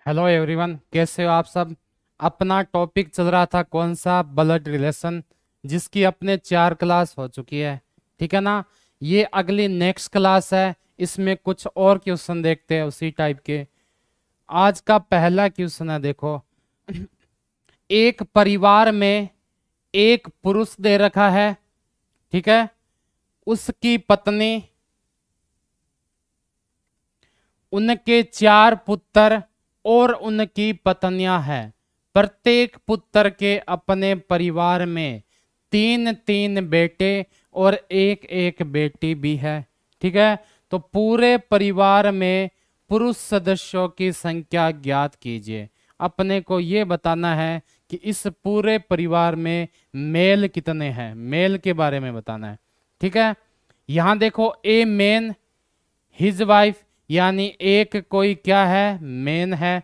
Hello everyone, कैसे हो आप सब। अपना टॉपिक चल रहा था कौन सा, ब्लड रिलेशन, जिसकी अपने 4 क्लास हो चुकी है। ठीक है ना। ये अगली नेक्स्ट क्लास है। इसमें कुछ और क्वेश्चन देखते हैं उसी टाइप के। आज का पहला क्वेश्चन है, देखो। एक परिवार में एक पुरुष दे रखा है। ठीक है। उसकी पत्नी, उनके 4 पुत्र और उनकी पत्नियां हैं। प्रत्येक पुत्र के अपने परिवार में 3 3 बेटे और एक एक बेटी भी है। ठीक है। तो पूरे परिवार में पुरुष सदस्यों की संख्या ज्ञात कीजिए। अपने को ये बताना है कि इस पूरे परिवार में मेल कितने हैं, मेल के बारे में बताना है। ठीक है। यहां देखो, ए मैन हिज वाइफ, यानी एक कोई क्या है, मेन है।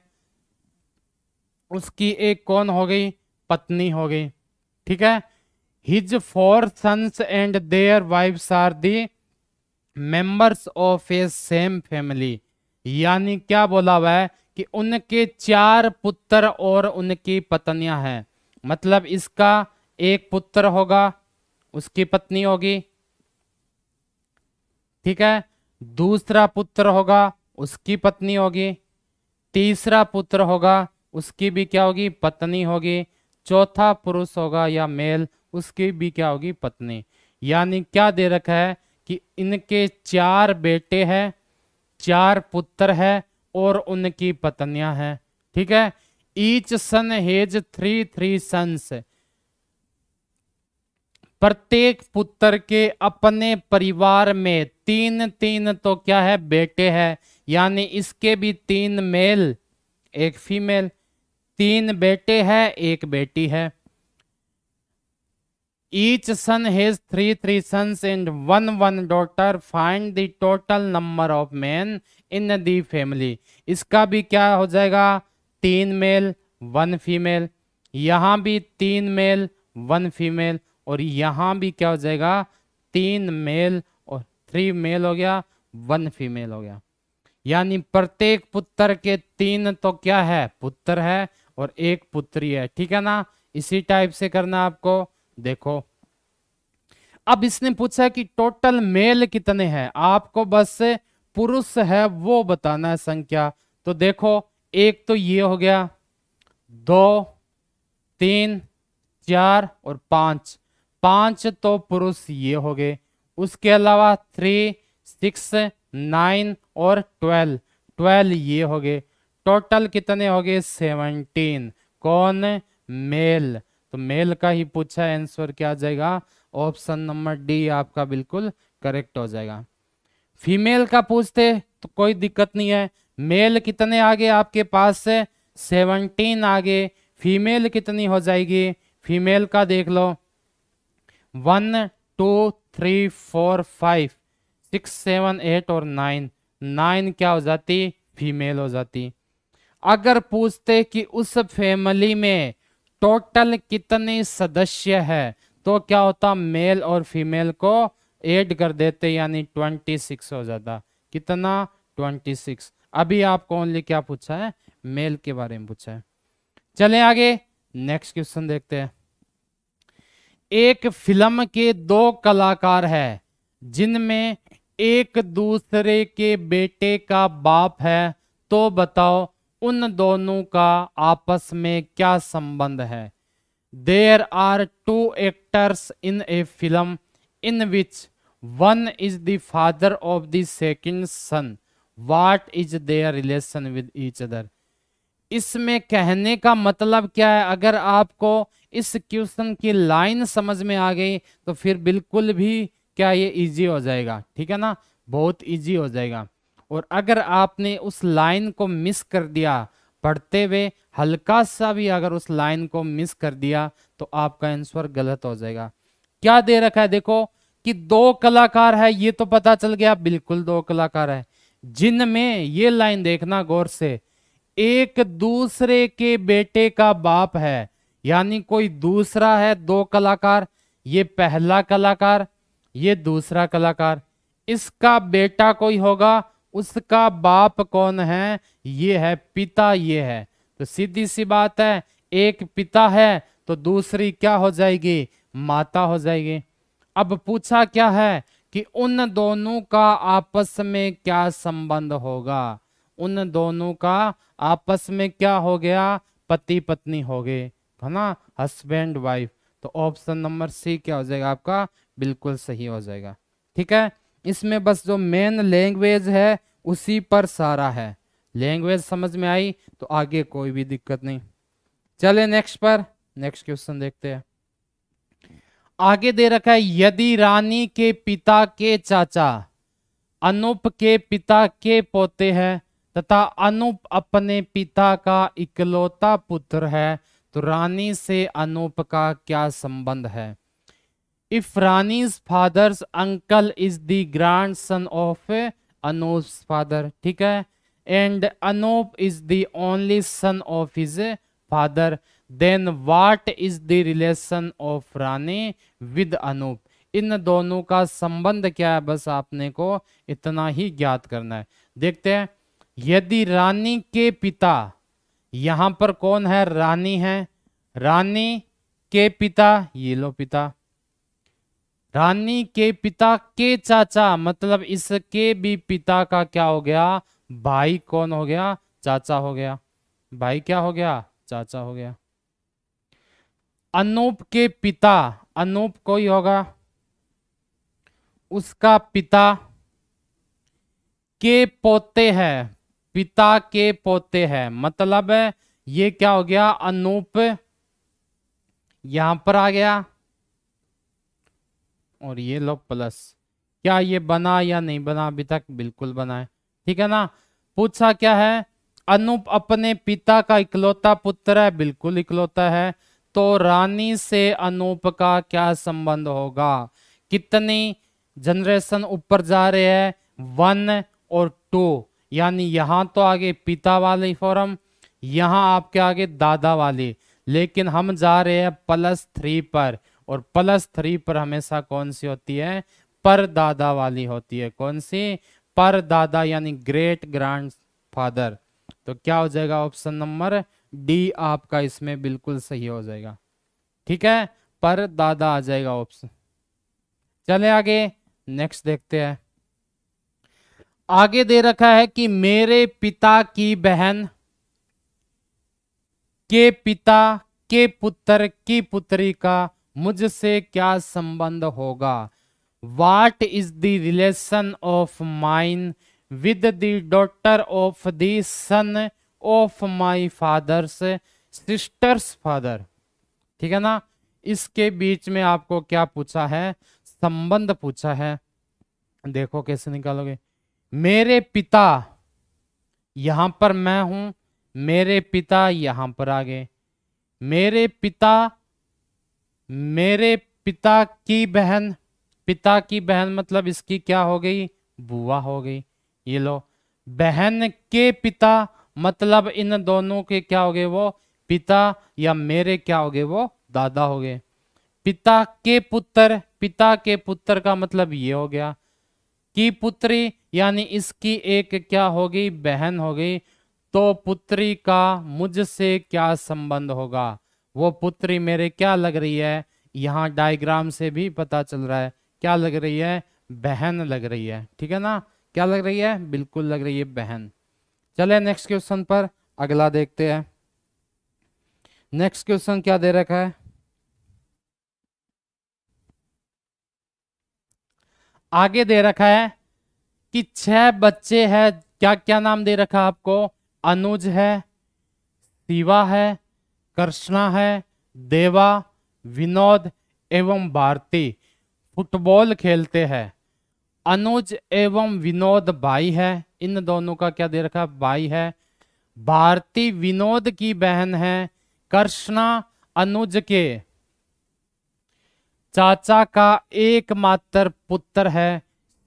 उसकी एक कौन हो गई, पत्नी हो गई। ठीक है। His 4 sons and their wives are the members of a same family, यानी क्या बोला हुआ है कि उनके 4 पुत्र और उनकी पत्नियां हैं। मतलब इसका एक पुत्र होगा, उसकी पत्नी होगी। ठीक है। दूसरा पुत्र होगा, उसकी पत्नी होगी। तीसरा पुत्र होगा, उसकी भी क्या होगी, पत्नी होगी। चौथा पुरुष होगा या मेल, उसकी भी क्या होगी, पत्नी। यानी क्या दे रखा है कि इनके 4 बेटे हैं, 4 पुत्र है और उनकी पत्नियां हैं। ठीक है। ईच सन हेज 3 3 सन्स, प्रत्येक पुत्र के अपने परिवार में 3 3 तो क्या है, बेटे हैं। यानी इसके भी 3 मेल एक फीमेल, 3 बेटे हैं एक बेटी है। Each son has 3 3 sons and 1 1 daughter, find the total number of men in the family. इसका भी क्या हो जाएगा, 3 मेल 1 फीमेल। यहां भी 3 मेल 1 फीमेल, और यहां भी क्या हो जाएगा, 3 मेल और 3 मेल हो गया, 1 फीमेल हो गया। यानी प्रत्येक पुत्र के 3 तो क्या है, पुत्र है और एक पुत्री है। ठीक है ना। इसी टाइप से करना आपको। देखो, अब इसने पूछा कि टोटल मेल कितने हैं, आपको बस पुरुष है वो बताना है संख्या। तो देखो, एक तो ये हो गया, 2 3 4 और 5, 5 तो पुरुष ये हो गए। उसके अलावा 3 6 9 और 12, 12 ये हो गए। टोटल कितने हो गए, 17। कौन, मेल। तो मेल का ही पूछा है, आंसर क्या आ जाएगा, ऑप्शन नंबर डी आपका बिल्कुल करेक्ट हो जाएगा। फीमेल का पूछते तो कोई दिक्कत नहीं है। मेल कितने आगे आपके पास से, 17 आगे। फीमेल कितनी हो जाएगी, फीमेल का देख लो, 1 2 3 4 5 6 7 8 और 9, 9 क्या हो जाती, फीमेल हो जाती। अगर पूछते कि उस फैमिली में टोटल कितने सदस्य है, तो क्या होता, मेल और फीमेल को ऐड कर देते, यानी 26 हो जाता। कितना, 26। अभी आपको ओनली क्या पूछा है, मेल के बारे में पूछा है। चलें आगे, नेक्स्ट क्वेश्चन देखते हैं। एक फिल्म के 2 कलाकार हैं जिनमें एक दूसरे के बेटे का बाप है। तो बताओ उन दोनों का आपस में क्या संबंध है। There are 2 actors in a film in which one is the father of the second son, what is their relation with each other. इसमें कहने का मतलब क्या है, अगर आपको इस क्वेश्चन की लाइन समझ में आ गई तो फिर बिल्कुल भी क्या ये इजी हो जाएगा। ठीक है ना, बहुत इजी हो जाएगा। और अगर आपने उस लाइन को मिस कर दिया पढ़ते हुए, हल्का सा भी अगर उस लाइन को मिस कर दिया तो आपका आंसर गलत हो जाएगा। क्या दे रखा है, देखो कि 2 कलाकार है, ये तो पता चल गया, बिल्कुल 2 कलाकार है। जिनमें, ये लाइन देखना गौर से, एक दूसरे के बेटे का बाप है, यानी कोई दूसरा है। 2 कलाकार, ये पहला कलाकार, ये दूसरा कलाकार। इसका बेटा कोई होगा, उसका बाप कौन है? ये है पिता, ये है। तो सीधी सी बात है, एक पिता है तो दूसरी क्या हो जाएगी? माता हो जाएगी। अब पूछा क्या है कि उन दोनों का आपस में क्या संबंध होगा? उन दोनों का आपस में क्या हो गया? पति पत्नी हो गए, है ना, हस्बैंड वाइफ। तो ऑप्शन नंबर सी क्या हो जाएगा आपका? बिल्कुल सही हो जाएगा। ठीक है, इसमें बस जो मेन लैंग्वेज है उसी पर सारा है। लैंग्वेज समझ में आई तो आगे कोई भी दिक्कत नहीं। चले नेक्स्ट पर, नेक्स्ट क्वेश्चन देखते हैं। आगे दे रखा है, यदि रानी के पिता के चाचा अनूप के पिता के पोते हैं तथा अनूप अपने पिता का इकलौता पुत्र है तो रानी से अनूप का क्या संबंध है? If Rani's father's uncle is the grandson of Anoop's father, ठीक है, and Anoop is the only son of his father, then what is the relation of Rani with Anoop? इन दोनों का संबंध क्या है? बस आपने को इतना ही ज्ञात करना है। देखते हैं, यदि रानी के पिता, यहां पर कौन है? रानी है। रानी के पिता, ये लो पिता। रानी के पिता के चाचा मतलब इसके भी पिता का क्या हो गया? भाई कौन हो गया? चाचा हो गया। भाई क्या हो गया? चाचा हो गया। अनूप के पिता, अनूप कोई होगा, उसका पिता के पोते हैं, पिता के पोते हैं, मतलब ये क्या हो गया? अनूप यहां पर आ गया और ये लो प्लस। क्या ये बना या नहीं बना अभी तक? बिल्कुल बना है, ठीक है ना। पूछा क्या है? अनूप अपने पिता का इकलौता पुत्र है, बिल्कुल इकलौता है। तो रानी से अनूप का क्या संबंध होगा? कितनी जनरेशन ऊपर जा रहे हैं? 1 और 2, यानी यहां तो आगे पिता वाली फॉर्म, यहां आपके आगे दादा वाली, लेकिन हम जा रहे हैं +3 पर, और +3 पर हमेशा कौन सी होती है? परदादा वाली होती है। कौन सी? परदादा, यानी ग्रेट ग्रैंड फादर। तो क्या हो जाएगा? ऑप्शन नंबर डी आपका इसमें बिल्कुल सही हो जाएगा। ठीक है, परदादा आ जाएगा ऑप्शन। चले आगे, नेक्स्ट देखते हैं। आगे दे रखा है कि मेरे पिता की बहन के पिता के पुत्र की पुत्री का मुझसे क्या संबंध होगा? What is the relation of mine with the daughter of the son of my father's sister's father? ठीक है ना, इसके बीच में आपको क्या पूछा है? संबंध पूछा है। देखो कैसे निकालोगे। मेरे पिता, यहां पर मैं हूं, मेरे पिता यहां पर आ गए। मेरे पिता की बहन, पिता की बहन मतलब इसकी क्या हो गई? बुआ हो गई। ये लो, बहन के पिता मतलब इन दोनों के क्या हो गए? वो पिता, या मेरे क्या हो गए? वो दादा हो गए। पिता के पुत्र, पिता के पुत्र का मतलब ये हो गया। की पुत्री यानी इसकी एक क्या हो गई? बहन हो गई। तो पुत्री का मुझसे क्या संबंध होगा? वो पुत्री मेरे क्या लग रही है? यहां डायग्राम से भी पता चल रहा है क्या लग रही है? बहन लग रही है। ठीक है ना, क्या लग रही है? बिल्कुल लग रही है बहन। चले नेक्स्ट क्वेश्चन पर, अगला देखते हैं। नेक्स्ट क्वेश्चन क्या दे रखा है? आगे दे रखा है कि 6 बच्चे हैं। क्या क्या नाम दे रखा है आपको? अनुज है, शिवा है, कृष्णा है, देवा, विनोद एवं भारती फुटबॉल खेलते हैं। अनुज एवं विनोद भाई है, इन दोनों का क्या दे रखा? भाई है। भारती विनोद की बहन है। कृष्णा अनुज के चाचा का एकमात्र पुत्र है।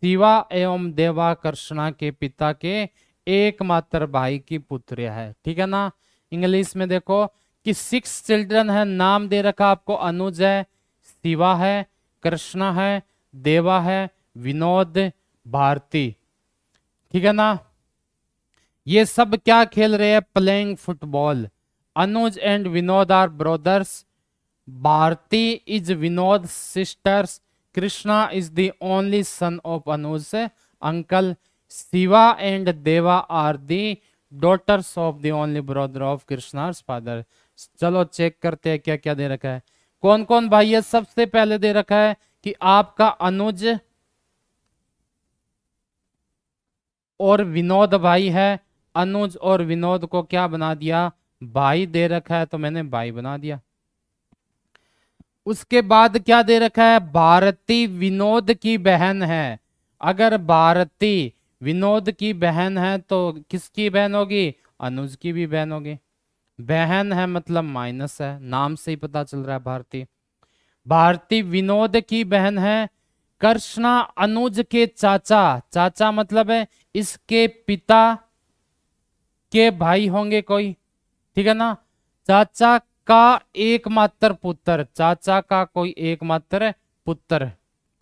शिवा एवं देवा कृष्णा के पिता के एकमात्र भाई की पुत्र है। ठीक है ना। इंग्लिश में देखो कि 6 चिल्ड्रन है, नाम दे रखा आपको। अनुज है, शिवा है, कृष्णा है, देवा है, विनोद, भारती। ठीक है ना। ये सब क्या खेल रहे हैं, playing football. Anuj and Vinod are brothers, Bharati is Vinod sisters, Krishna is the only son of Anuj uncle, Shiva and Deva are the daughters of the only brother of Krishna's father. चलो चेक करते हैं क्या क्या दे रखा है, कौन कौन भाई है। सबसे पहले दे रखा है कि आपका अनुज और विनोद भाई है। अनुज और विनोद को क्या बना दिया, भाई दे रखा है तो मैंने भाई बना दिया। उसके बाद क्या दे रखा है, भारती विनोद की बहन है। अगर भारती विनोद की बहन है तो किसकी बहन होगी, अनुज की भी बहन होगी। बहन है मतलब माइनस है, नाम से ही पता चल रहा है भारती। भारती विनोद की बहन है। कृष्णा अनुज के चाचा, चाचा मतलब है इसके पिता के भाई होंगे कोई, ठीक है ना। चाचा का एकमात्र पुत्र, चाचा का कोई एकमात्र पुत्र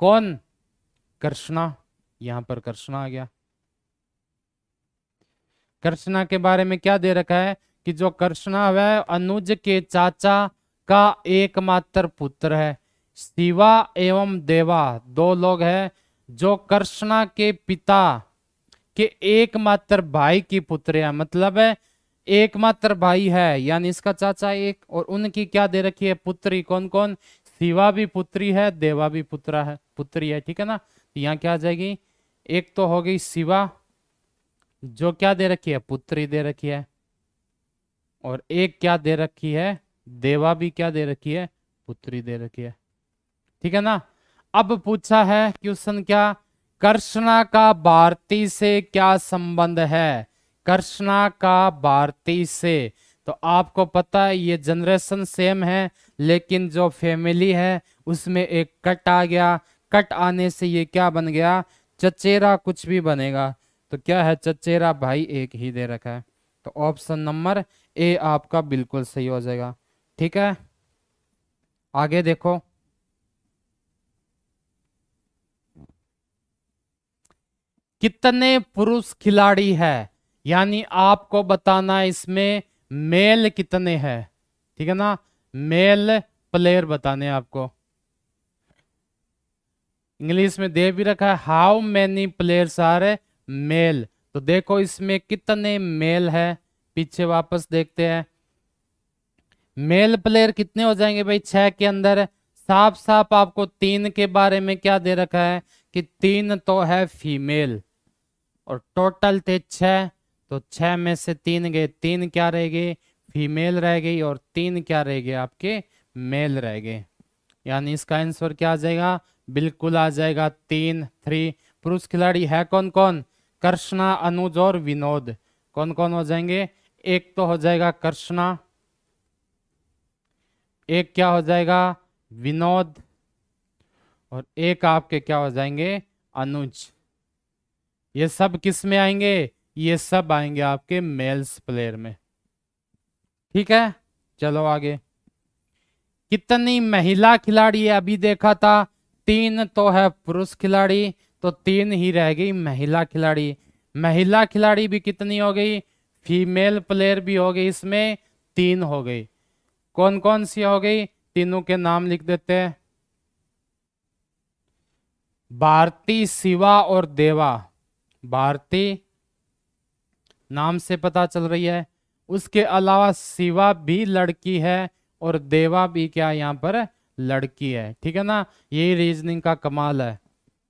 कौन, कृष्णा। यहां पर कृष्णा आ गया। कृष्णा के बारे में क्या दे रखा है कि जो कृष्णा वह अनुज के चाचा का एकमात्र पुत्र है। शिवा एवं देवा दो लोग हैं जो कृष्णा के पिता के एकमात्र भाई की पुत्र है, मतलब है एकमात्र भाई है, यानी इसका चाचा एक, और उनकी क्या दे रखी है, पुत्री। कौन कौन, शिवा भी पुत्री है, देवा भी पुत्रा है, पुत्री है, ठीक है ना। तो यहाँ क्या आ जाएगी, एक तो हो गई शिवा जो क्या दे रखी है, पुत्री दे रखी है, और एक क्या दे रखी है, देवा भी क्या दे रखी है, पुत्री दे रखी है, ठीक है ना। अब पूछा है क्वेश्चन क्या, कृष्णा का भारती से क्या संबंध है, कृष्णा का भारती से। तो आपको पता है ये जनरेशन सेम है, लेकिन जो फैमिली है उसमें एक कट आ गया, कट आने से ये क्या बन गया, चचेरा कुछ भी बनेगा। तो क्या है, चचेरा भाई एक ही दे रखा है। तो ऑप्शन नंबर ए आपका बिल्कुल सही हो जाएगा, ठीक है। आगे देखो, कितने पुरुष खिलाड़ी है, यानी आपको बताना है इसमें मेल कितने हैं, ठीक है ना। मेल प्लेयर बताने हैं आपको। इंग्लिश में दे भी रखा है how many players are male. तो देखो इसमें कितने मेल है, पीछे वापस देखते हैं। मेल प्लेयर कितने हो जाएंगे भाई, 6 के अंदर साफ साफ आपको 3 के बारे में क्या दे रखा है कि 3 तो है फीमेल, और टोटल थे 6, तो 6 में से 3 गए, 3 क्या रह गए, फीमेल रह गई, और 3 क्या रह गए, आपके मेल रह गए। यानी इसका आंसर क्या आ जाएगा, बिल्कुल आ जाएगा 3 3। पुरुष खिलाड़ी है कौन कौन, कृष्णा, अनुज और विनोद। कौन कौन हो जाएंगे, एक तो हो जाएगा कृष्णा, एक क्या हो जाएगा विनोद, और एक आपके क्या हो जाएंगे अनुज। ये सब किस में आएंगे, ये सब आएंगे आपके मेल्स प्लेयर में, ठीक है। चलो आगे, कितनी महिला खिलाड़ी है, अभी देखा था 3 तो है पुरुष खिलाड़ी, तो 3 ही रह गई महिला खिलाड़ी। महिला खिलाड़ी भी कितनी हो गई, फीमेल प्लेयर भी हो गई, इसमें 3 हो गई। कौन कौन सी हो गई, तीनों के नाम लिख देते हैं, भारती, शिवा और देवा। भारती नाम से पता चल रही है, उसके अलावा शिवा भी लड़की है, और देवा भी क्या यहाँ पर लड़की है, ठीक है ना। यही रीजनिंग का कमाल है,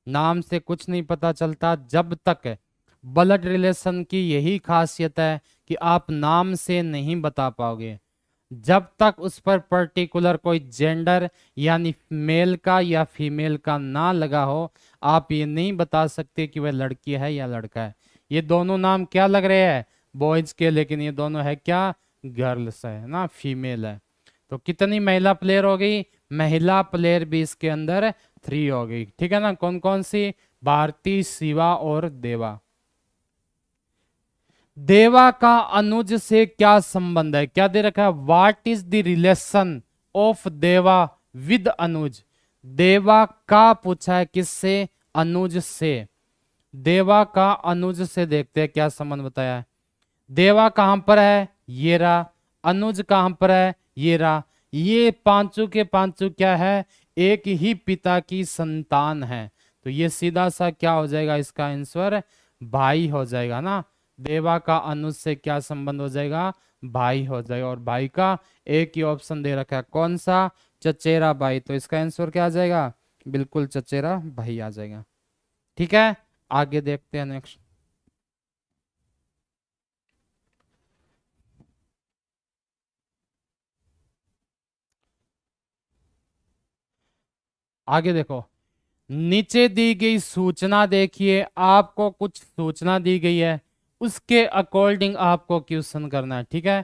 नाम से कुछ नहीं पता चलता जब तक। ब्लड रिलेशन की यही खासियत है कि आप नाम से नहीं बता पाओगे, जब तक उस पर पर्टिकुलर कोई जेंडर यानी मेल का या फीमेल का ना लगा हो, आप ये नहीं बता सकते कि वह लड़की है या लड़का है। ये दोनों नाम क्या लग रहे हैं, बॉयज के, लेकिन ये दोनों है क्या, गर्ल्स है ना, फीमेल है। तो कितनी महिला प्लेयर हो गई, महिला प्लेयर भी इसके अंदर 3 हो गई, ठीक है ना। कौन कौन सी, भारती, शिवा और देवा। देवा का अनुज से क्या संबंध है, क्या दे रखा है, what is the relation of देवा विद अनुज। देवा का पूछा है किससे, अनुज से। देवा का अनुज से देखते हैं क्या संबंध बताया है। देवा कहां पर है, ये रहा। अनुज कहां पर है, ये रहा। ये पांचों के पांचों क्या है, एक ही पिता की संतान है। तो ये सीधा सा क्या हो जाएगा, इसका आंसर भाई हो जाएगा ना। देवा का अनुज से क्या संबंध हो जाएगा, भाई हो जाएगा। और भाई का एक ही ऑप्शन दे रखा है, कौन सा, चचेरा भाई। तो इसका आंसर क्या आ जाएगा, बिल्कुल चचेरा भाई आ जाएगा। ठीक है, आगे देखते हैं नेक्स्ट। आगे देखो, नीचे दी गई सूचना देखिए, आपको कुछ सूचना दी गई है, उसके अकॉर्डिंग आपको क्वेश्चन करना है। ठीक है,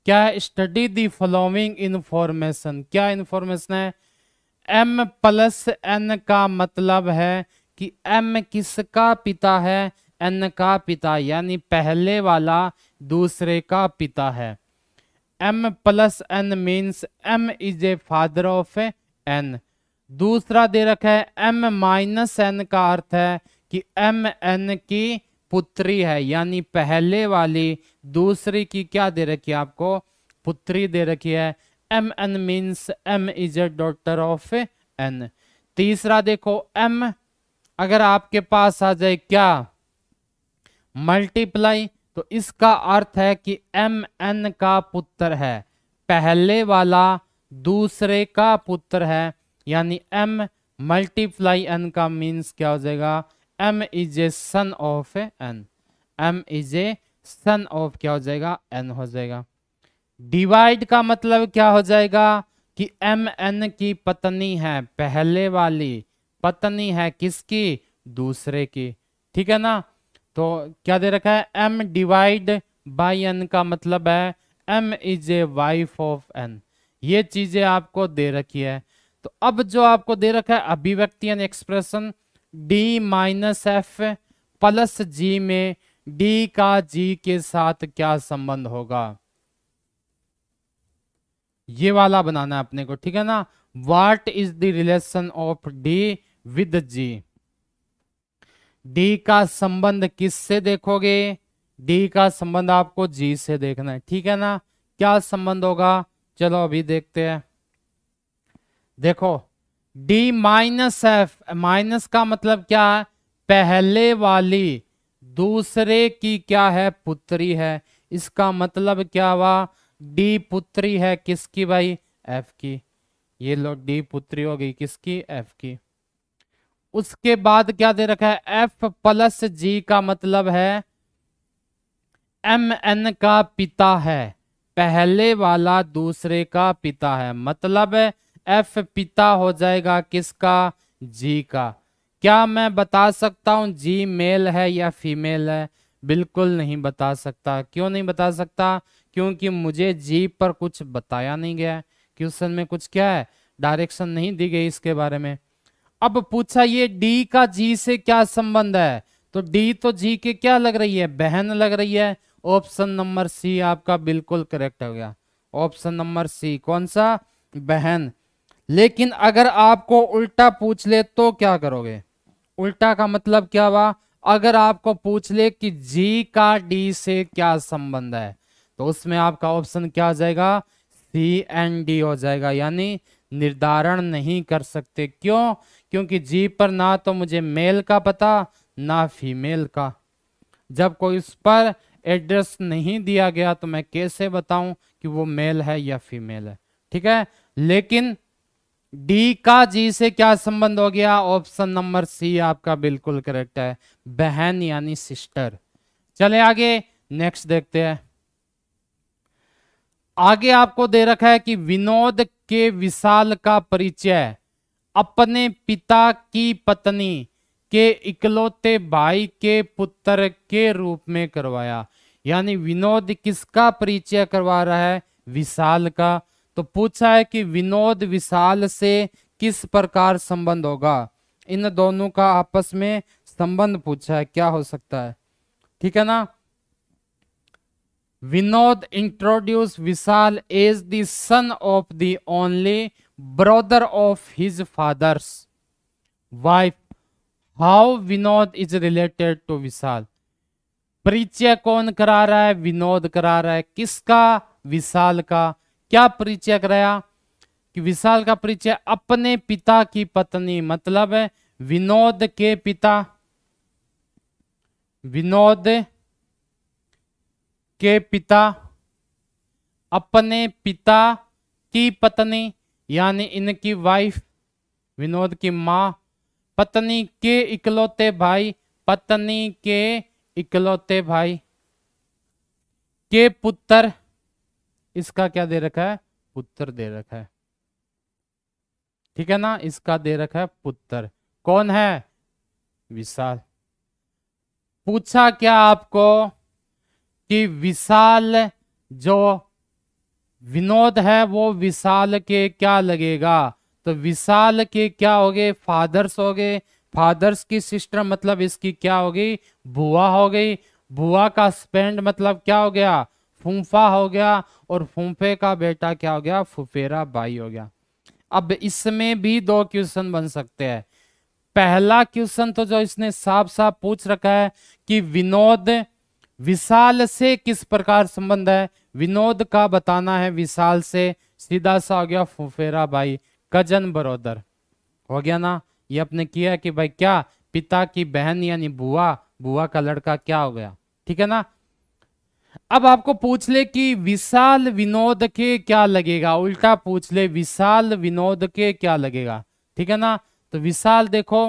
क्या है, स्टडी दी फॉलोइंग इंफॉर्मेशन। क्या इंफॉर्मेशन है, m प्लस n का मतलब है कि m किसका पिता है, n का पिता, यानी पहले वाला दूसरे का पिता है। m plus n means m is a father of n। दूसरा दे रखा है m माइनस n का अर्थ है कि m n की पुत्री है, यानी पहले वाली दूसरी की क्या दे रखी है, आपको पुत्री दे रखी है। m n means m is a daughter of n। तीसरा देखो, m अगर आपके पास आ जाए क्या, मल्टीप्लाई, तो इसका अर्थ है कि m n का पुत्र है, पहले वाला दूसरे का पुत्र है, यानी m मल्टीप्लाई n का मीन्स क्या हो जाएगा, m is a son of n। m is a son of क्या हो जाएगा, n हो जाएगा। डिवाइड का मतलब क्या हो जाएगा कि m n की पत्नी है, पहले वाली पत्नी है किसकी, दूसरे की। ठीक है ना, तो क्या दे रखा है, m डिवाइड बाई n का मतलब है m is a wife of n। ये चीजें आपको दे रखी है। तो अब जो आपको दे रखा है अभिव्यक्ति यानी expression, d minus F plus G में d का g के साथ क्या संबंध होगा, ये वाला बनाना है अपने को। ठीक है ना, what is the relation of d with g। d का संबंध किससे देखोगे, d का संबंध आपको g से देखना है। ठीक है ना, क्या संबंध होगा, चलो अभी देखते हैं। देखो, d माइनस एफ, माइनस का मतलब क्या है, पहले वाली दूसरे की क्या है, पुत्री है। इसका मतलब क्या हुआ, d पुत्री है किसकी भाई, f की। ये लो d पुत्री हो गई किसकी, f की। उसके बाद क्या दे रखा है, f प्लस जी का मतलब है m n का पिता है, पहले वाला दूसरे का पिता है, मतलब f पिता हो जाएगा किसका, g का। क्या मैं बता सकता हूं g मेल है या फीमेल है, बिल्कुल नहीं बता सकता। क्यों नहीं बता सकता, क्योंकि मुझे g पर कुछ बताया नहीं गया है, क्वेश्चन में कुछ क्या है, डायरेक्शन नहीं दी गई इसके बारे में। अब पूछा ये d का g से क्या संबंध है, तो d तो g के क्या लग रही है, बहन लग रही है। ऑप्शन नंबर सी आपका बिल्कुल करेक्ट हो गया, ऑप्शन नंबर सी, कौन सा, बहन। लेकिन अगर आपको उल्टा पूछ ले तो क्या करोगे, उल्टा का मतलब क्या हुआ, अगर आपको पूछ ले कि जी का डी से क्या संबंध है, तो उसमें आपका ऑप्शन क्या हो जाएगा, सी एंड डी हो जाएगा, यानी निर्धारण नहीं कर सकते। क्यों, क्योंकि जी पर ना तो मुझे मेल का पता ना फीमेल का। जब कोई उस पर एड्रेस नहीं दिया गया तो मैं कैसे बताऊं कि वो मेल है या फीमेल है। ठीक है, लेकिन डी का जी से क्या संबंध हो गया, ऑप्शन नंबर सी आपका बिल्कुल करेक्ट है, बहन यानी सिस्टर। चले आगे नेक्स्ट देखते हैं। आगे आपको दे रखा है कि विनोद के विशाल का परिचय अपने पिता की पत्नी के इकलौते भाई के पुत्र के रूप में करवाया, यानी विनोद किसका परिचय करवा रहा है, विशाल का। तो पूछा है कि विनोद विशाल से किस प्रकार संबंध होगा, इन दोनों का आपस में संबंध पूछा है, क्या हो सकता है। ठीक है ना, Vinod introduce Vishal as the son of the only brother of his father's wife. How Vinod is related to Vishal. परिचय कौन करा रहा है? विनोद करा रहा है। किसका? विशाल का। क्या परिचय कराया? कि विशाल का परिचय अपने पिता की पत्नी, मतलब है विनोद के पिता, विनोद के पिता अपने पिता की पत्नी, यानी इनकी वाइफ, विनोद की मां, पत्नी के इकलौते भाई, पत्नी के इकलौते भाई के पुत्र, इसका क्या दे रखा है? पुत्र दे रखा है, ठीक है ना, इसका दे रखा है पुत्र। कौन है? विशाल। पूछा क्या आपको कि विशाल, जो विनोद है वो विशाल के क्या लगेगा? तो विशाल के क्या हो गए? फादर्स हो गए। फादर्स की सिस्टर मतलब इसकी क्या हो गई? बुआ हो गई। बुआ का स्पेंड मतलब क्या हो गया? फूफा हो गया। और फूफे का बेटा क्या हो गया? फुफेरा भाई हो गया। अब इसमें भी दो क्वेश्चन बन सकते हैं। पहला क्वेश्चन तो जो इसने साफ साफ पूछ रखा है कि विनोद विशाल से किस प्रकार संबंध है, विनोद का बताना है विशाल से, सीधा सा हो गया फुफेरा भाई, कजन ब्रदर हो गया ना। ये अपने किया कि भाई क्या, पिता की बहन यानी बुआ, बुआ का लड़का क्या हो गया, ठीक है ना। अब आपको पूछ ले कि विशाल विनोद के क्या लगेगा, उल्टा पूछ ले विशाल विनोद के क्या लगेगा, ठीक है ना। तो विशाल देखो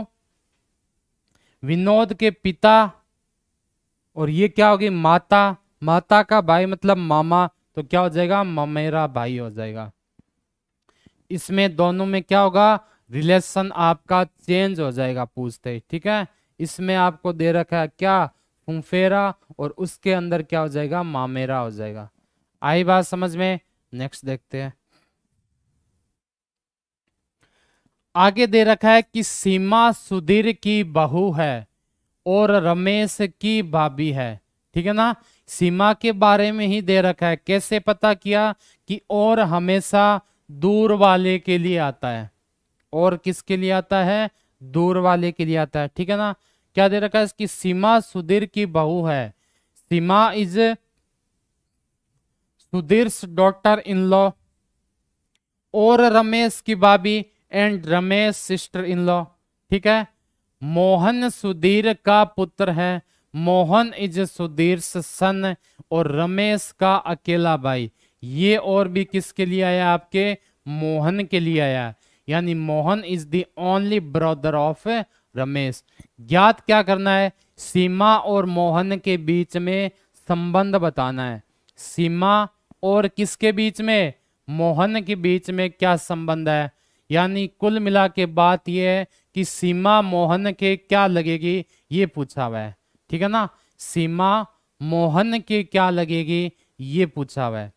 विनोद के पिता, और ये क्या होगी? माता, माता का भाई मतलब मामा, तो क्या हो जाएगा? ममेरा भाई हो जाएगा। इसमें दोनों में क्या होगा? रिलेशन आपका चेंज हो जाएगा पूछते ही, ठीक है। इसमें आपको दे रखा है क्या? फुफेरा, और उसके अंदर क्या हो जाएगा? मामेरा हो जाएगा। आई बात समझ में? नेक्स्ट देखते हैं। आगे दे रखा है कि सीमा सुधीर की बहू है और रमेश की भाभी है, ठीक है ना। सीमा के बारे में ही दे रखा है। कैसे पता किया? कि और हमेशा दूर वाले के लिए आता है। और किसके लिए आता है? दूर वाले के लिए आता है, ठीक है ना। क्या दे रखा है? इसकी सीमा सुधीर की बहू है। सीमा इज सुधीर्स डॉटर इन लॉ, और रमेश की भाभी and Ramesh sister in law, ठीक है। मोहन सुधीर का पुत्र है। मोहन इज सुधीर सन, और रमेश का अकेला भाई। ये और भी किसके लिए आया? आपके मोहन के लिए आया, यानी Mohan is the only brother of Ramesh. ज्ञात क्या करना है? सीमा और मोहन के बीच में संबंध बताना है। सीमा और किसके बीच में? मोहन के बीच में क्या संबंध है। यानी कुल मिला के बात यह है कि सीमा मोहन के क्या लगेगी, ये पूछा हुआ है, ठीक है ना। सीमा मोहन के क्या लगेगी, ये पूछा हुआ है।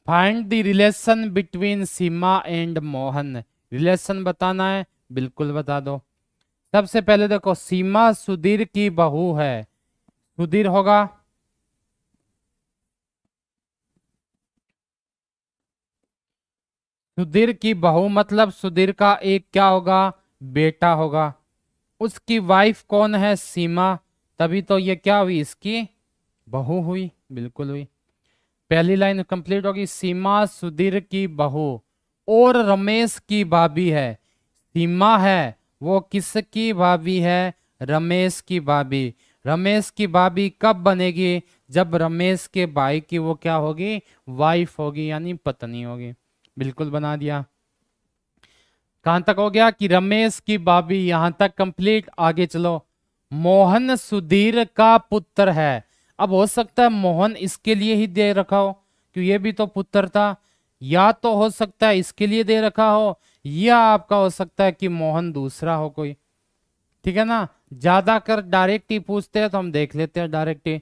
Find the relation between Seema and Mohan. Relation बताना है, बिल्कुल बता दो। सबसे पहले देखो, सीमा सुधीर की बहू है। सुधीर होगा, सुधीर की बहू मतलब सुधीर का एक क्या होगा? बेटा होगा। उसकी वाइफ कौन है? सीमा, तभी तो ये क्या हुई? इसकी बहू हुई, बिल्कुल हुई। पहली लाइन कंप्लीट होगी। सीमा सुधीर की बहू और रमेश की भाभी है। सीमा है वो किसकी भाभी है? रमेश की भाभी। रमेश की भाभी कब बनेगी? जब रमेश के भाई की वो क्या होगी? वाइफ होगी, यानी पत्नी होगी। बिल्कुल बना दिया। कहां तक हो गया? कि रमेश की भाभी, यहां तक कंप्लीट। आगे चलो। मोहन सुधीर का पुत्र है। अब हो सकता है मोहन इसके लिए ही दे रखा हो, क्योंकि ये भी तो पुत्र था। या तो हो सकता है इसके लिए दे रखा हो, या आपका हो सकता है कि मोहन दूसरा हो कोई, ठीक है ना। ज्यादा कर डायरेक्ट ही पूछते हैं तो हम देख लेते हैं डायरेक्ट ही।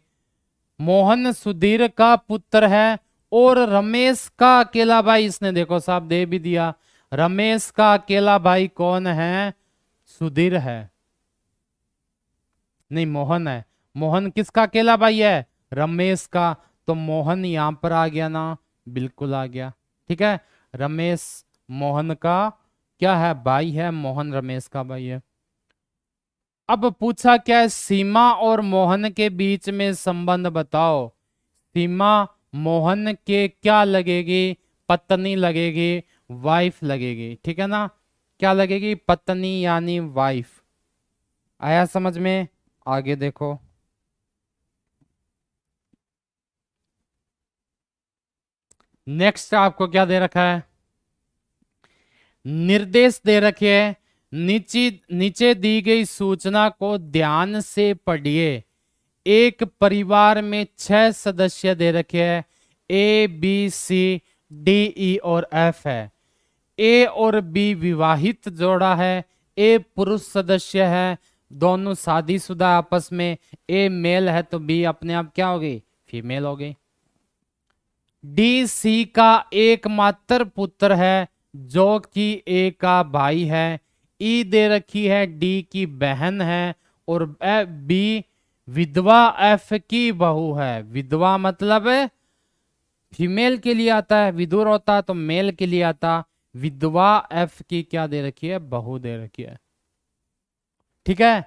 मोहन सुधीर का पुत्र है और रमेश का अकेला भाई, इसने देखो साहब दे भी दिया। रमेश का अकेला भाई कौन है? सुधीर है, नहीं मोहन है। मोहन किसका अकेला भाई है? रमेश का। तो मोहन यहां पर आ गया ना, बिल्कुल आ गया, ठीक है। रमेश मोहन का क्या है, भाई है, मोहन रमेश का भाई है। अब पूछा क्या है, सीमा और मोहन के बीच में संबंध बताओ। सीमा मोहन के क्या लगेगी, पत्नी लगेगी, वाइफ लगेगी, ठीक है ना। क्या लगेगी, पत्नी यानी वाइफ। आया समझ में। आगे देखो, नेक्स्ट आपको क्या दे रखा है, निर्देश दे रखे हैं। नीचे नीचे दी गई सूचना को ध्यान से पढ़िए। एक परिवार में 6 सदस्य दे रखे हैं, ए बी सी डी ई और एफ है। ए और बी विवाहित जोड़ा है, ए पुरुष सदस्य है, दोनों शादीशुदा आपस में। ए मेल है तो बी अपने आप क्या हो गई, फीमेल हो गई। डी सी का एकमात्र पुत्र है जो कि ए का भाई है। ई दे रखी है, डी की बहन है, और बी विधवा एफ की बहू है। विधवा मतलब फीमेल के लिए आता है, विदुर होता तो मेल के लिए आता। विधवा एफ की क्या दे रखी है, बहू दे रखी है, ठीक है।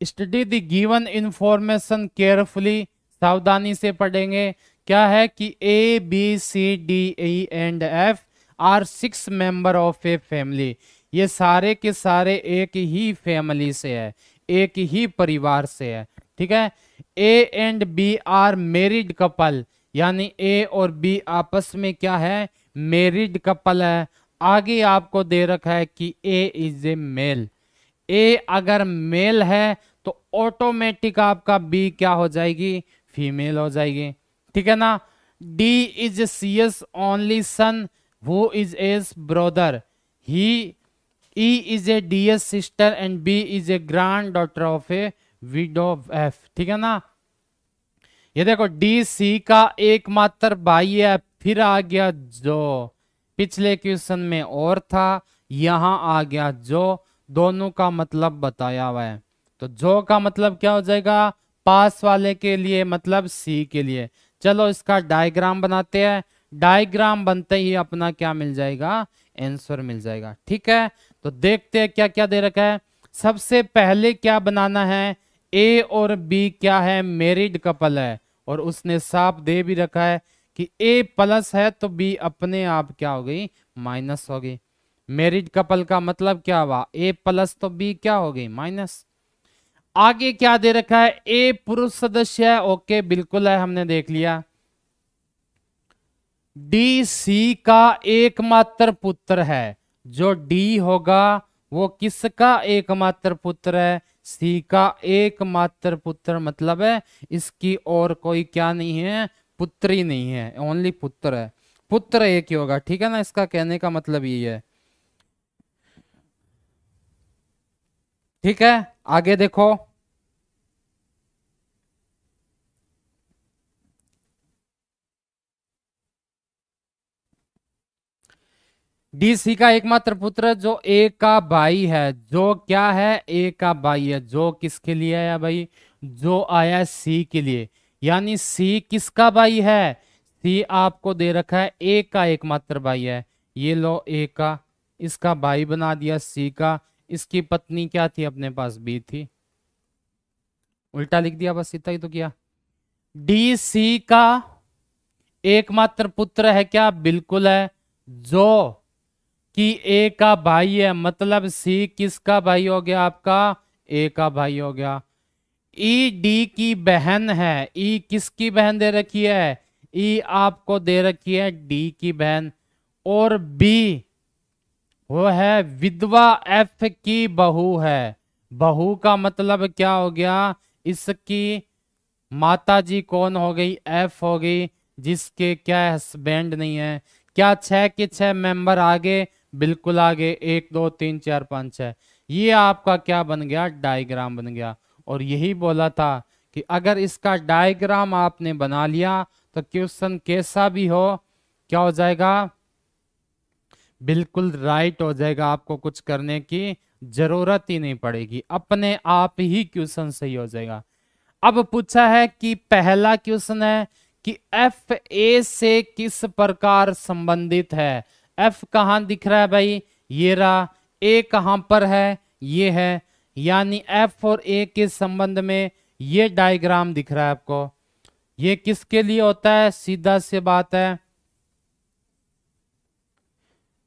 Study the given information carefully, सावधानी से पढ़ेंगे। क्या है कि A B C D E and F are 6 member of a family. ये सारे के सारे एक ही फैमिली से है, एक ही परिवार से है, ठीक है। A and B are married couple, यानी ए और बी आपस में क्या है, मैरिड कपल है। आगे आपको दे रखा है कि ए इज ए मेल। ए अगर मेल है तो ऑटोमेटिक आपका बी क्या हो जाएगी, फीमेल हो जाएगी, ठीक है ना। D is C's only son who is S brother. ही E is A D's sister and B is a granddaughter of a widow F, ठीक है ना। ये देखो डी सी का एकमात्र भाई है, फिर आ गया जो, पिछले क्वेश्चन में और था, यहां आ गया जो, दोनों का मतलब बताया हुआ है। तो जो का मतलब क्या हो जाएगा, पास वाले के लिए मतलब सी के लिए। चलो इसका डायग्राम बनाते हैं। डायग्राम बनते ही अपना क्या मिल जाएगा, आंसर मिल जाएगा, ठीक है। तो देखते हैं क्या क्या दे रखा है। सबसे पहले क्या बनाना है, ए और बी क्या है, मैरिड कपल है, और उसने साफ दे भी रखा है कि ए प्लस है तो बी अपने आप क्या हो गई, माइनस हो गई। मैरिड कपल का मतलब क्या हुआ, ए प्लस तो बी क्या हो गई, माइनस। आगे क्या दे रखा है, ए पुरुष सदस्य है, ओके बिल्कुल है, हमने देख लिया। डी सी का एकमात्र पुत्र है, जो डी होगा वो किसका एकमात्र पुत्र है, सी का एकमात्र पुत्र, मतलब है इसकी और कोई क्या नहीं है, पुत्री नहीं है, ओनली पुत्र है। पुत्र एक ही होगा, ठीक है ना, इसका कहने का मतलब यही है, ठीक है। आगे देखो, डीसी का एकमात्र पुत्र जो ए का भाई है, जो क्या है, ए का भाई है, जो किसके लिए आया भाई, जो आया सी के लिए। यानी सी किसका भाई है, सी आपको दे रखा है ए का एकमात्र भाई है। ये लो ए का, इसका भाई बना दिया सी का। इसकी पत्नी क्या थी, अपने पास बी थी, उल्टा लिख दिया, बस इतना ही तो किया। डी सी का एकमात्र पुत्र है क्या, बिल्कुल है, जो कि ए का भाई है, मतलब सी किसका भाई हो गया, आपका ए का भाई हो गया। ई डी की बहन है, ई किसकी बहन दे रखी है, ई आपको दे रखी है डी की बहन। और बी वो है विधवा एफ की बहू है। बहू का मतलब क्या हो गया, इसकी माता जी कौन हो गई, एफ हो गई, जिसके क्या हस्बैंड नहीं है। क्या 6 के 6 मेंबर आगे, बिल्कुल आगे, 1 2 3 4 5 6। ये आपका क्या बन गया, डायग्राम बन गया। और यही बोला था कि अगर इसका डायग्राम आपने बना लिया तो क्वेश्चन कैसा भी हो क्या हो जाएगा, बिल्कुल राइट हो जाएगा। आपको कुछ करने की जरूरत ही नहीं पड़ेगी, अपने आप ही क्वेश्चन सही हो जाएगा। अब पूछा है कि पहला क्वेश्चन है कि एफ ए से किस प्रकार संबंधित है। एफ कहां दिख रहा है भाई, ये रहा, ए कहां पर है, ये है, यानी एफ और ए के संबंध में ये डायग्राम दिख रहा है आपको। ये किसके लिए होता है, सीधा सी बात है,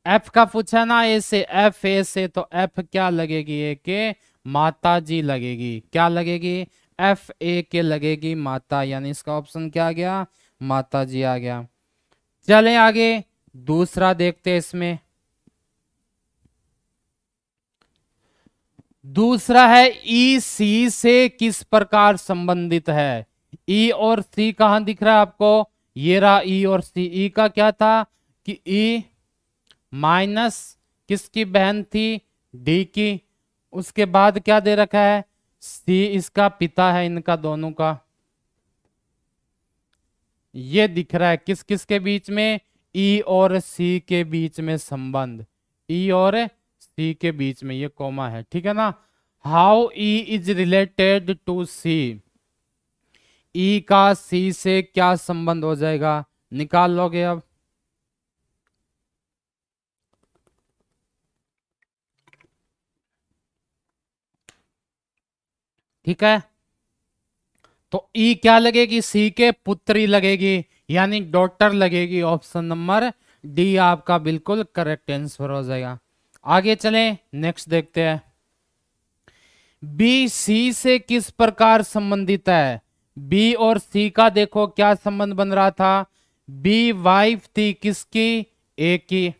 एफ का पूछा ना ए से, एफ ए से, तो एफ क्या लगेगी, ए के माता जी लगेगी। क्या लगेगी, एफ ए के लगेगी माता, यानी इसका ऑप्शन क्या आ गया, माता जी आ गया। चलें आगे, दूसरा देखते हैं इसमें। दूसरा है ई सी से किस प्रकार संबंधित है। ई और सी कहां दिख रहा है आपको, ये रहा ई और सी। ई का क्या था कि ई माइनस किसकी बहन थी, डी की। उसके बाद क्या दे रखा है, सी इसका पिता है, इनका दोनों का। ये दिख रहा है किस किस के बीच में, ई और सी के बीच में संबंध, ई और सी के बीच में, ये कोमा है, ठीक है ना। How E is related to C, E का सी से क्या संबंध हो जाएगा, निकाल लोगे अब। ठीक है, तो ई क्या लगेगी, सी के पुत्री लगेगी, यानी डॉटर लगेगी। ऑप्शन नंबर डी आपका बिल्कुल करेक्ट आंसर हो जाएगा। आगे चलें, नेक्स्ट देखते हैं। बी सी से किस प्रकार संबंधित है। बी और सी का देखो क्या संबंध बन रहा था, बी वाइफ थी किसकी, ए की,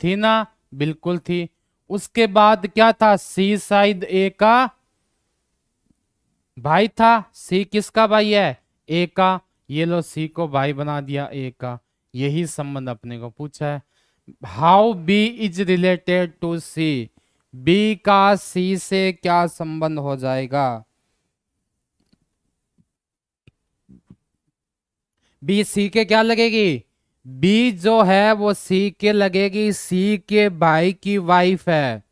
थी ना, बिल्कुल थी। उसके बाद क्या था, सी शायद ए का भाई था, सी किसका भाई है, ए का। ये लो सी को भाई बना दिया ए का, यही संबंध अपने को पूछा है। How B is related to C, B का सी से क्या संबंध हो जाएगा। बी सी के क्या लगेगी, बी जो है वो सी के लगेगी, सी के भाई की वाइफ है,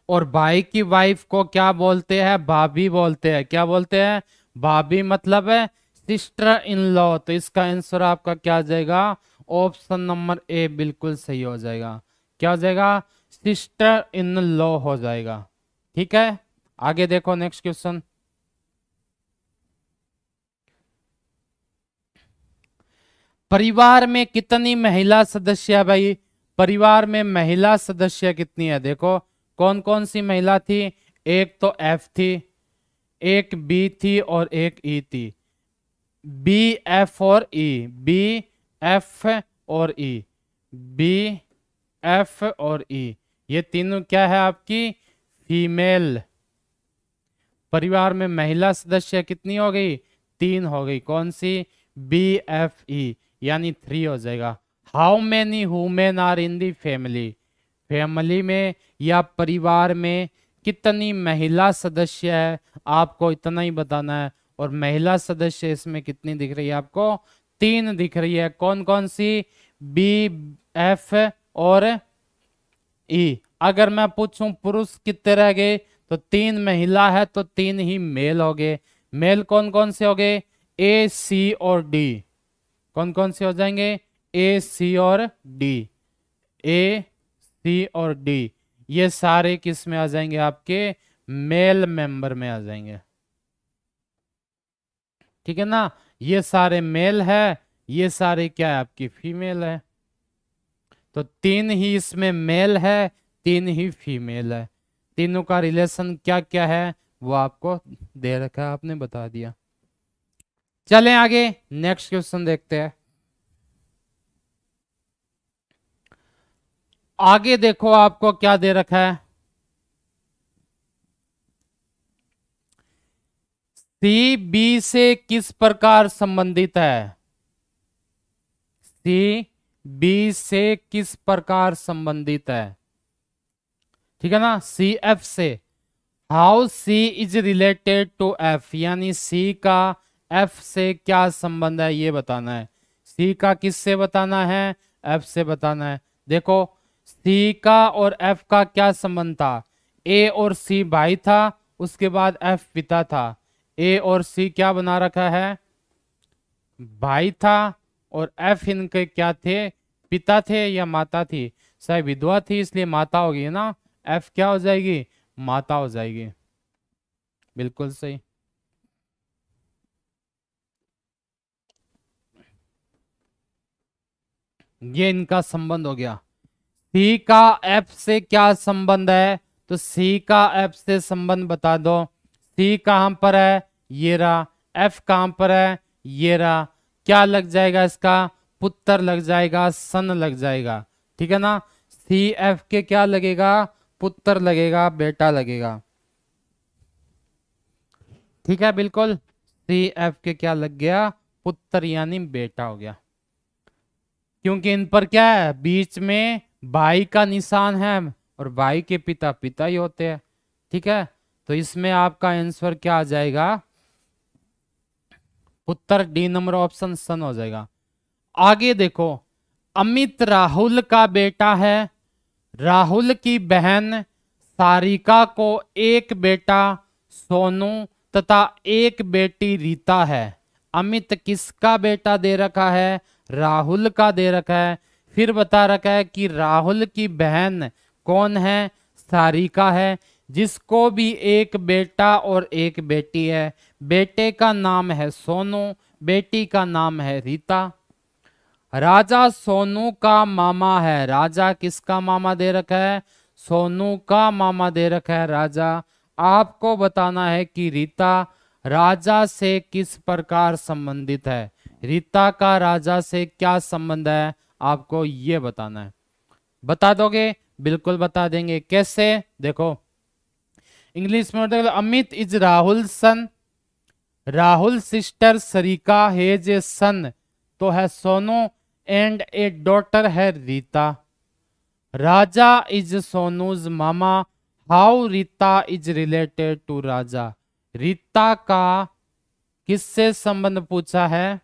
और भाई की वाइफ को क्या बोलते हैं, भाभी बोलते हैं। क्या बोलते हैं, भाभी, मतलब है सिस्टर इन लॉ। तो इसका आंसर आपका क्या आ जाएगा, ऑप्शन नंबर ए बिल्कुल सही हो जाएगा। क्या हो जाएगा, सिस्टर इन लॉ हो जाएगा। ठीक है, आगे देखो नेक्स्ट क्वेश्चन। परिवार में कितनी महिला सदस्य है भाई, परिवार में महिला सदस्य कितनी है, देखो कौन कौन सी महिला थी, एक तो एफ थी, एक बी थी और एक ई थी। बी एफ और ई, बी एफ और ई, बी एफ और ई, ये तीनों क्या है आपकी, फीमेल। परिवार में महिला सदस्य कितनी हो गई, 3 हो गई। कौन सी, बी एफ ई, यानी 3 हो जाएगा। How many women are in the family, family में या परिवार में कितनी महिला सदस्य है, आपको इतना ही बताना है। और महिला सदस्य इसमें कितनी दिख रही है आपको, 3 दिख रही है। कौन कौन सी, बी एफ और ई। अगर मैं पूछूं पुरुष कितने रह गए, तो 3 महिला है तो 3 ही मेल हो गए। मेल कौन कौन से हो गए, ए सी और डी। कौन कौन से हो जाएंगे, ए सी और डी, ए सी और डी, ये सारे किस में आ जाएंगे, आपके मेल मेंबर में आ जाएंगे। ठीक है ना, ये सारे मेल है, ये सारे क्या है आपकी फीमेल है। तो 3 ही इसमें मेल है, 3 ही फीमेल है। तीनों का रिलेशन क्या क्या है वो आपको दे रखा है, आपने बता दिया। चलें आगे, नेक्स्ट क्वेश्चन देखते हैं। आगे देखो आपको क्या दे रखा है, सी बी से किस प्रकार संबंधित है, सी बी से किस प्रकार संबंधित है। ठीक है ना, सी एफ से। How C is related to F, यानी सी का एफ से क्या संबंध है ये बताना है। सी का किससे बताना है, एफ से बताना है। देखो सी का और एफ का क्या संबंध था, ए और सी भाई था, उसके बाद एफ पिता था। ए और सी क्या बना रखा है, भाई था, और एफ इनके क्या थे, पिता थे या माता थी। शायद विधवा थी इसलिए माता होगी ना, एफ क्या हो जाएगी, माता हो जाएगी। बिल्कुल सही। ये इनका संबंध हो गया। सी का एफ से क्या संबंध है, तो सी का एफ से संबंध बता दो। सी कहां पर है, ये रहा। एफ कहां पर है, ये रहा। क्या लग जाएगा इसका, पुत्र लग जाएगा, सन लग जाएगा। ठीक है ना, सी एफ के क्या लगेगा, पुत्र लगेगा, बेटा लगेगा। ठीक है, बिल्कुल। सी एफ के क्या लग गया, पुत्र यानी बेटा हो गया, क्योंकि इन पर क्या है, बीच में भाई का निशान है, और भाई के पिता पिता ही होते हैं। ठीक है, तो इसमें आपका आंसर क्या आ जाएगा, उत्तर डी नंबर ऑप्शन सन हो जाएगा। आगे देखो, अमित राहुल का बेटा है। राहुल की बहन सारिका को एक बेटा सोनू तथा एक बेटी रीता है। अमित किसका बेटा दे रखा है, राहुल का दे रखा है। फिर बता रखा है कि राहुल की बहन कौन है, सारिका है, जिसको भी एक बेटा और एक बेटी है। बेटे का नाम है सोनू, बेटी का नाम है रीता। राजा सोनू का मामा है। राजा किसका मामा दे रखा है, सोनू का मामा दे रखा है राजा। आपको बताना है कि रीता राजा से किस प्रकार संबंधित है। रीता का राजा से क्या संबंध है, आपको ये बताना है। बता दोगे, बिल्कुल बता देंगे। कैसे, देखो इंग्लिश में होता है, Amit is Rahul son, Rahul sister Sarika has a son, तो है सोनू, एंड ए डॉटर है रीता। राजा इज सोनूज मामा, how Rita is related to Raja. Rita का किससे संबंध पूछा है,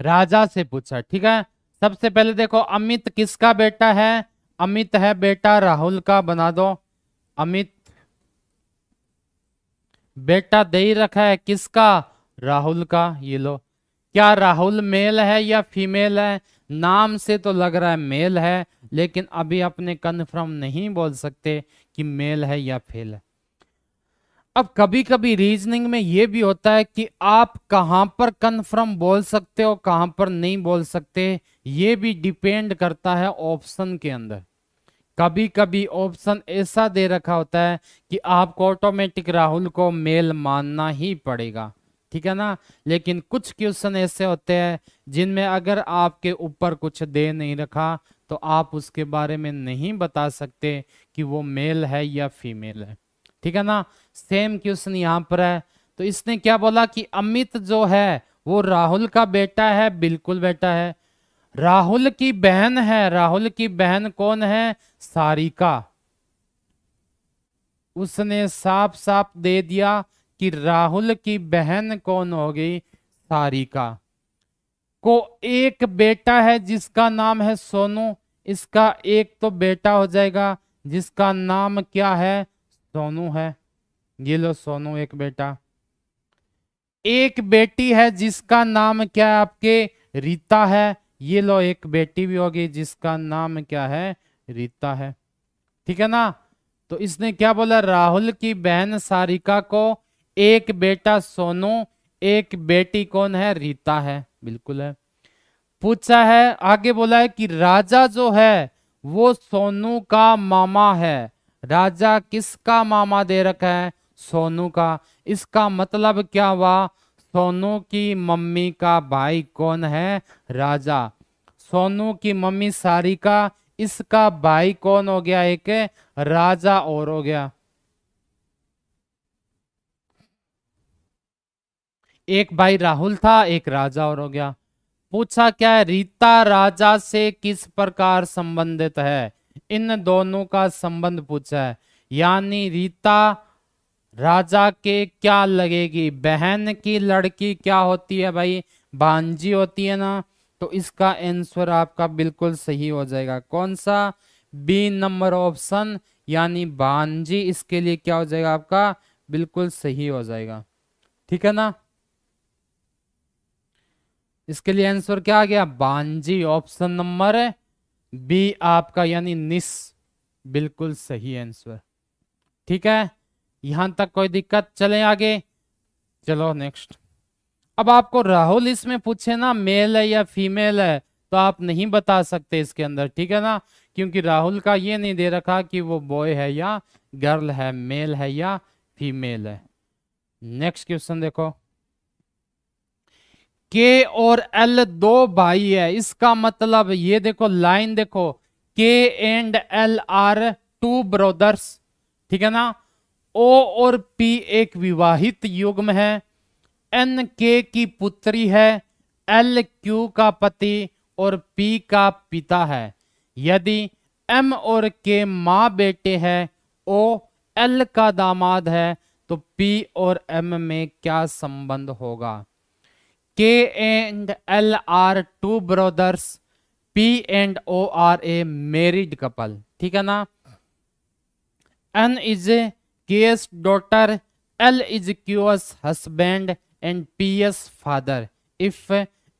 राजा से पूछा। ठीक है, सबसे पहले देखो अमित किसका बेटा है, अमित है बेटा राहुल का, बना दो। अमित बेटा दे ही रखा है किसका, राहुल का, ये लो। क्या राहुल मेल है या फीमेल है, नाम से तो लग रहा है मेल है, लेकिन अभी अपने कन्फर्म नहीं बोल सकते कि मेल है या फेल है। अब कभी कभी रीजनिंग में यह भी होता है कि आप कहां पर कन्फर्म बोल सकते हो, कहां पर नहीं बोल सकते, ये भी डिपेंड करता है ऑप्शन के अंदर। कभी कभी ऑप्शन ऐसा दे रखा होता है कि आपको ऑटोमेटिक राहुल को मेल मानना ही पड़ेगा। ठीक है ना, लेकिन कुछ क्वेश्चन ऐसे होते हैं जिनमें अगर आपके ऊपर कुछ दे नहीं रखा तो आप उसके बारे में नहीं बता सकते कि वो मेल है या फीमेल है। ठीक है ना, सेम क्वेश्चन यहाँ पर है। तो इसने क्या बोला कि अमित जो है वो राहुल का बेटा है, बिल्कुल बेटा है। राहुल की बहन है, राहुल की बहन कौन है, सारिका। उसने साफ साफ दे दिया कि राहुल की बहन कौन हो गई, सारिका। को एक बेटा है जिसका नाम है सोनू, इसका एक तो बेटा हो जाएगा जिसका नाम क्या है, सोनू है। ये लो सोनू एक बेटा। एक बेटी है जिसका नाम क्या है आपके, रीता है। ये लो एक बेटी भी होगी जिसका नाम क्या है, रीता है। ठीक है ना, तो इसने क्या बोला, राहुल की बहन सारिका को एक बेटा सोनू, एक बेटी कौन है, रीता है, बिल्कुल है। पूछा है, आगे बोला है कि राजा जो है वो सोनू का मामा है। राजा किसका मामा दे रखा है, सोनू का। इसका मतलब क्या हुआ, सोनू की मम्मी का भाई कौन है, राजा। सोनू की मम्मी सारिका, इसका भाई कौन हो गया, एक राजा और हो गया। एक भाई राहुल था, एक राजा और हो गया। पूछा क्या है, रीता राजा से किस प्रकार संबंधित है, इन दोनों का संबंध पूछा है। यानी रीता राजा के क्या लगेगी, बहन की लड़की क्या होती है भाई, भांजी होती है ना। तो इसका आंसर आपका बिल्कुल सही हो जाएगा, कौन सा, बी नंबर ऑप्शन, यानी भांजी इसके लिए क्या हो जाएगा आपका, बिल्कुल सही हो जाएगा। ठीक है ना, इसके लिए आंसर क्या आ गया, बांजी। ऑप्शन नंबर बी आपका यानी निस बिल्कुल सही आंसर। ठीक है, यहां तक कोई दिक्कत? चलें आगे। चलो नेक्स्ट। अब आपको राहुल इसमें पूछे ना मेल है या फीमेल है, तो आप नहीं बता सकते इसके अंदर, ठीक है ना, क्योंकि राहुल का ये नहीं दे रखा कि वो बॉय है या गर्ल है, मेल है या फीमेल है। नेक्स्ट क्वेश्चन देखो। के और एल दो भाई है, इसका मतलब ये देखो लाइन देखो, के and L are two brothers, ठीक है ना। ओ और पी एक विवाहित युग्म है। एन के की पुत्री है। एल क्यू का पति और पी का पिता है। यदि एम और के मां बेटे हैं, ओ एल का दामाद है, तो पी और एम में क्या संबंध होगा? K and L are two brothers, P and O are a married couple, ठीक है ना। N is K's daughter, L is Q's husband and P's father. If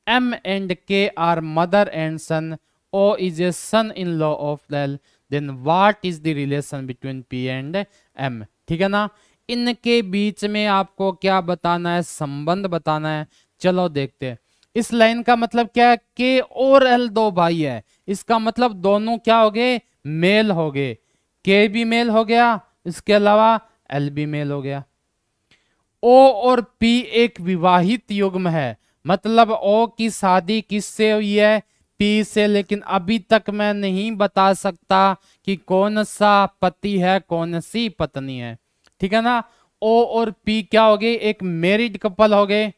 M and K are mother and son, O is a son in law of L, then what is the relation between P and M, ठीक है ना। इनके बीच में आपको क्या बताना है, संबंध बताना है। चलो देखते हैं। इस लाइन का मतलब क्या है, के और एल दो भाई है, इसका मतलब दोनों क्या हो गए, मेल हो गए। के भी मेल हो गया, इसके अलावा एल भी मेल हो गया। ओ और पी एक विवाहित युग्म है, मतलब ओ की शादी किससे हुई है, पी से, लेकिन अभी तक मैं नहीं बता सकता कि कौन सा पति है कौन सी पत्नी है, ठीक है ना। ओ और पी क्या हो गए, एक मैरिड कपल हो गए।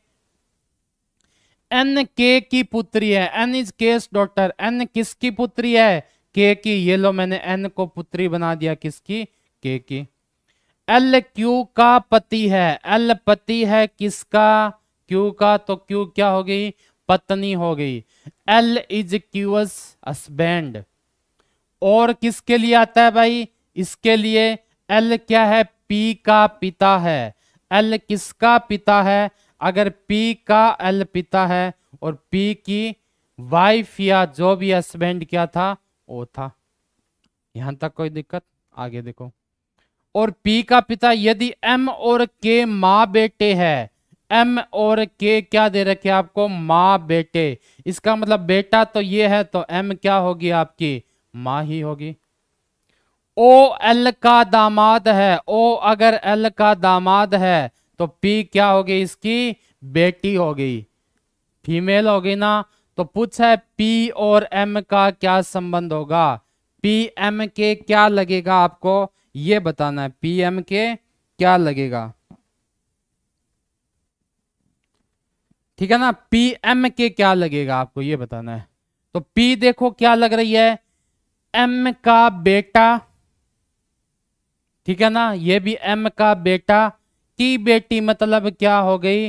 एन के की पुत्री है, N is K's daughter, N किसकी पुत्री है, के की। ये लो मैंने एन को पुत्री बना दिया, किसकी, के की। एल क्यू का पति है, एल पति है किसका, क्यू का, तो क्यू क्या हो गई, पत्नी हो गई। एल इज क्यूअस हस्बैंड, और किसके लिए आता है भाई, इसके लिए एल क्या है, पी का पिता है। एल किसका पिता है, अगर पी का एल पिता है और पी की वाइफ या जो भी हस्बैंड क्या था वो था। यहां तक कोई दिक्कत? आगे देखो। और पी का पिता, यदि एम और के मां बेटे है, एम और के क्या दे रखे आपको, मां बेटे, इसका मतलब बेटा तो ये है, तो एम क्या होगी आपकी, मां ही होगी। ओ एल का दामाद है, ओ अगर एल का दामाद है तो पी क्या होगी, इसकी बेटी हो गई, फीमेल हो गई ना। तो पूछा है पी और एम का क्या संबंध होगा, पी एम के क्या लगेगा आपको ये बताना है, पी एम के क्या लगेगा, ठीक है ना। पी एम के क्या लगेगा आपको ये बताना है। तो पी देखो क्या लग रही है, एम का बेटा, ठीक है ना, ये भी एम का बेटा, की बेटी मतलब क्या हो गई,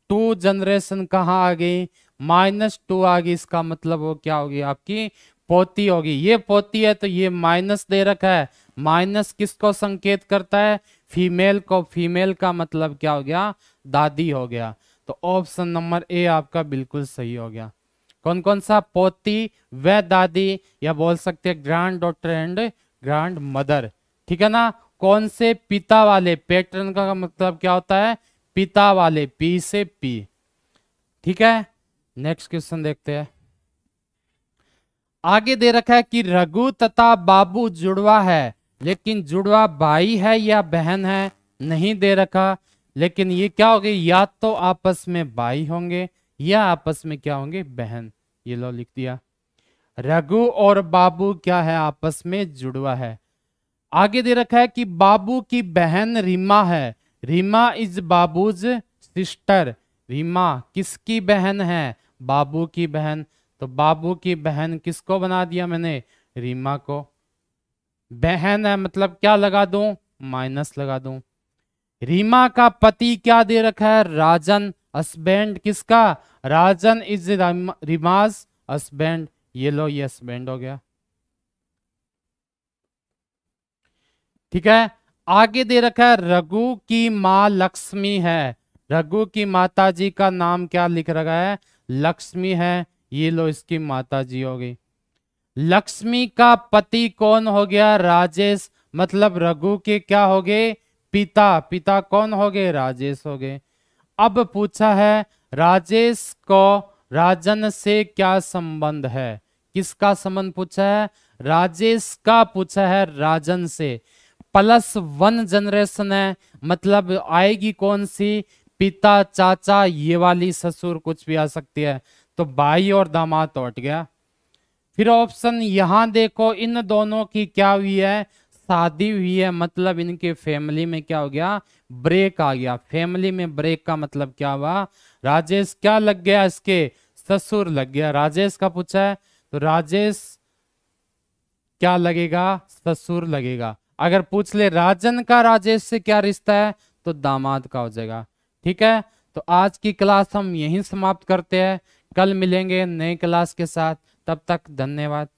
टू जनरेशन कहाँ आ गई, -2 आ गई, इसका मतलब वो क्या होगी आपकी पोती होगी। ये पोती है तो ये माइनस दे रखा है, माइनस किसको संकेत करता है, फीमेल को, फीमेल का मतलब क्या हो गया, दादी हो गया। तो ऑप्शन नंबर ए आपका बिल्कुल सही हो गया। कौन कौन सा, पोती व दादी, या बोल सकते हैं grand daughter and grand mother, ठीक है ना। कौन से, पिता वाले, पैटर्न का मतलब क्या होता है, पिता वाले, पी से पी, ठीक है। नेक्स्ट क्वेश्चन देखते हैं। आगे दे रखा है कि रघु तथा बाबू जुड़वा है, लेकिन जुड़वा भाई है या बहन है, नहीं दे रखा, लेकिन ये क्या होगी, या तो आपस में भाई होंगे या आपस में क्या होंगे, बहन। ये लो लिख दिया, रघु और बाबू क्या है, आपस में जुड़वा है। आगे दे रखा है कि बाबू की बहन रीमा है, रीमा इज बाबूज सिस्टर, रीमा किसकी बहन है, बाबू की बहन। तो बाबू की बहन किसको बना दिया मैंने, रीमा को। बहन है मतलब क्या लगा दूं, माइनस लगा दूं। रीमा का पति क्या दे रखा है, राजन, हस्बैंड किसका, राजन इज रीमाज हस्बैंड। ये लो ये हस्बैंड हो गया, ठीक है। आगे दे रखा है रघु की मां लक्ष्मी है, रघु की माता जी का नाम क्या लिख रखा है, लक्ष्मी है, ये लो इसकी माता जी हो गई। लक्ष्मी का पति कौन हो गया? राजेश, मतलब रघु के क्या हो गए? पिता। पिता कौन हो गए? राजेश हो गए। अब पूछा है राजेश को राजन से क्या संबंध है? किसका संबंध पूछा है? राजेश का पूछा है राजन से। +1 जनरेशन है, मतलब आएगी कौन सी? पिता, चाचा, ये वाली, ससुर, कुछ भी आ सकती है। तो भाई और दामाद तो हट गया। फिर ऑप्शन यहां देखो, इन दोनों की क्या हुई है? शादी हुई है, मतलब इनके फैमिली में क्या हो गया? ब्रेक आ गया। फैमिली में ब्रेक का मतलब क्या हुआ? राजेश क्या लग गया? इसके ससुर लग गया। राजेश का पूछा है तो राजेश क्या लगेगा? ससुर लगेगा। अगर पूछ ले राजन का राजेश से क्या रिश्ता है, तो दामाद का हो जाएगा। ठीक है, तो आज की क्लास हम यहीं समाप्त करते हैं। कल मिलेंगे नए क्लास के साथ, तब तक धन्यवाद।